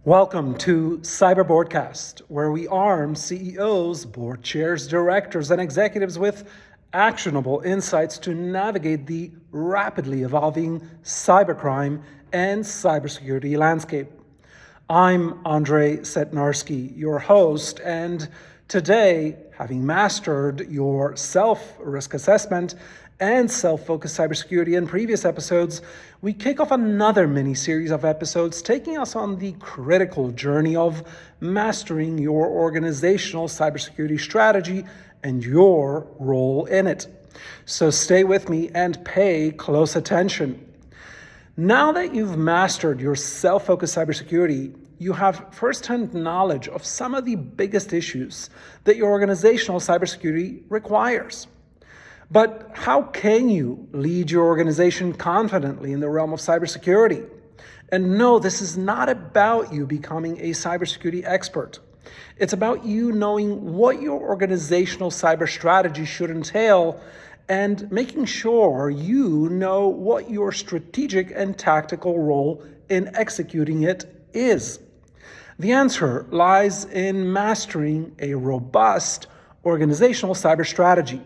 Welcome to CyberBoardCast, where we arm CEOs, board chairs, directors, and executives with actionable insights to navigate the rapidly evolving cybercrime and cybersecurity landscape. I'm Andrei Setnarski, your host, and today, having mastered your self-risk assessment and self-focused cybersecurity in previous episodes, we kick off another mini-series of episodes taking us on the critical journey of mastering your organizational cybersecurity strategy and your role in it. So stay with me and pay close attention. Now that you've mastered your self-focused cybersecurity, you have first-hand knowledge of some of the biggest issues that your organizational cybersecurity requires. But how can you lead your organization confidently in the realm of cybersecurity? And no, this is not about you becoming a cybersecurity expert. It's about you knowing what your organizational cyber strategy should entail and making sure you know what your strategic and tactical role in executing it is. The answer lies in mastering a robust organizational cyber strategy.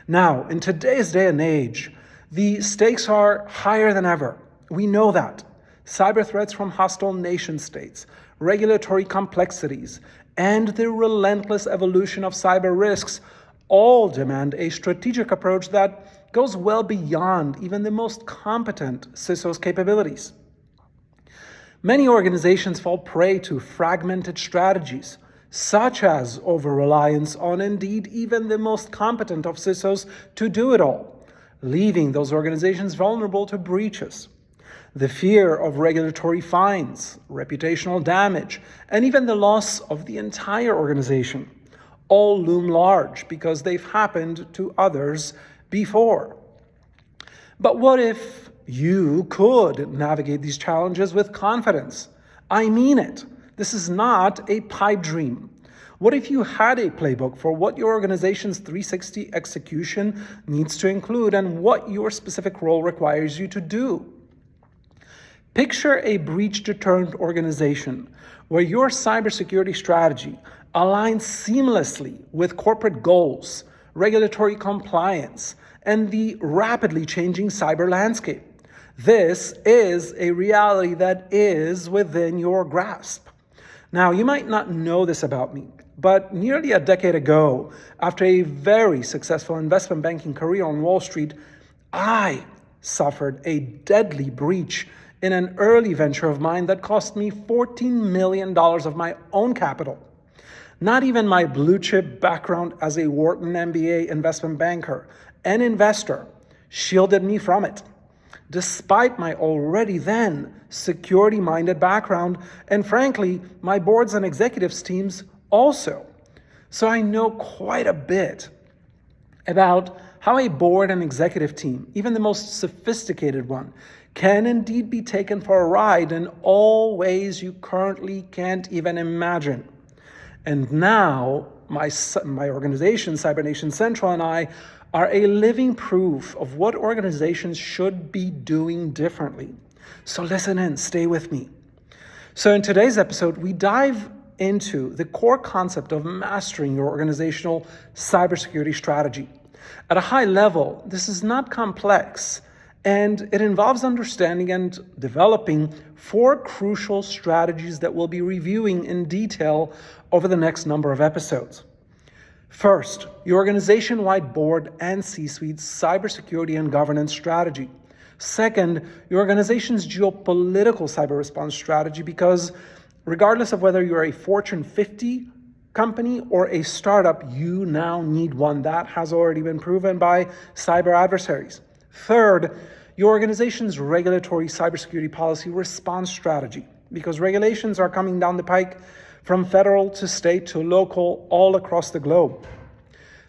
Now, in today's day and age, the stakes are higher than ever. We know that. Cyber threats from hostile nation states, regulatory complexities, and the relentless evolution of cyber risks all demand a strategic approach that goes well beyond even the most competent CISOs' capabilities. Many organizations fall prey to fragmented strategies, such as over-reliance on indeed even the most competent of CISOs to do it all, leaving those organizations vulnerable to breaches. The fear of regulatory fines, reputational damage, and even the loss of the entire organization all loom large because they've happened to others before. But what if you could navigate these challenges with confidence? I mean it. This is not a pipe dream. What if you had a playbook for what your organization's 360 execution needs to include and what your specific role requires you to do? Picture a breach deterrent organization where your cybersecurity strategy aligns seamlessly with corporate goals, regulatory compliance, and the rapidly changing cyber landscape. This is a reality that is within your grasp. Now, you might not know this about me, but nearly a decade ago, after a very successful investment banking career on Wall Street, I suffered a deadly breach in an early venture of mine that cost me $14 million of my own capital. Not even my blue chip background as a Wharton MBA investment banker and investor shielded me from it, despite my already then security-minded background and frankly, my boards and executives teams also. So I know quite a bit about how a board and executive team, even the most sophisticated one, can indeed be taken for a ride in all ways you currently can't even imagine. And now, my organization, CyberNation Central, and I are a living proof of what organizations should be doing differently. So listen in, stay with me. So in today's episode, we dive into the core concept of mastering your organizational cybersecurity strategy. At a high level, this is not complex, and it involves understanding and developing 4 crucial strategies that we'll be reviewing in detail over the next number of episodes. First, your organization-wide board and C-suite cybersecurity and governance strategy. Second, your organization's geopolitical cyber response strategy, because regardless of whether you're a Fortune 50 company or a startup, you now need one. That has already been proven by cyber adversaries. Third, your organization's regulatory cybersecurity policy response strategy, because regulations are coming down the pike from federal to state to local all across the globe.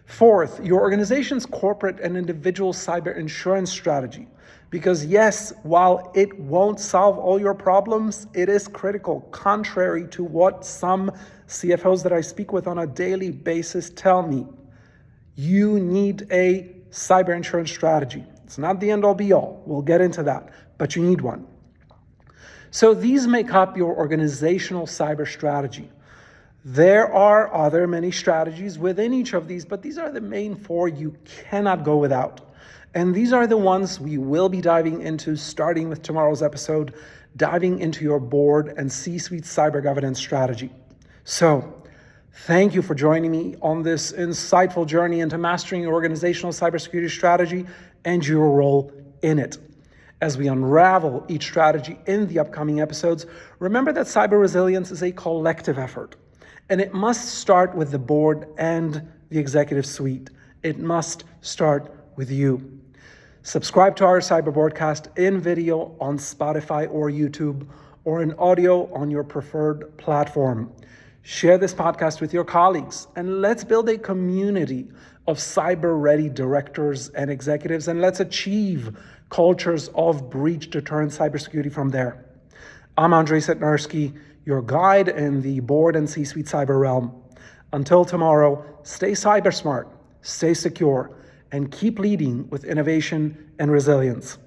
Fourth, your organization's corporate and individual cyber insurance strategy, because yes, while it won't solve all your problems, it is critical, contrary to what some CFOs that I speak with on a daily basis tell me. You need a cyber insurance strategy. It's not the end all be all. We'll get into that, but you need one. So these make up your organizational cyber strategy. There are other many strategies within each of these, but these are the main four you cannot go without. And these are the ones we will be diving into, starting with tomorrow's episode, diving into your board and C-suite cyber governance strategy. So, thank you for joining me on this insightful journey into mastering your organizational cybersecurity strategy and your role in it. As we unravel each strategy in the upcoming episodes, remember that cyber resilience is a collective effort. And it must start with the board and the executive suite. It must start with you. Subscribe to our CyberBoardCast in video on Spotify or YouTube, or in audio on your preferred platform. Share this podcast with your colleagues, and let's build a community of cyber-ready directors and executives, and let's achieve cultures of breach deterrent cybersecurity from there. I'm Andrzej Setnarski, your guide in the board and C-suite cyber realm. Until tomorrow, stay cyber smart, stay secure, and keep leading with innovation and resilience.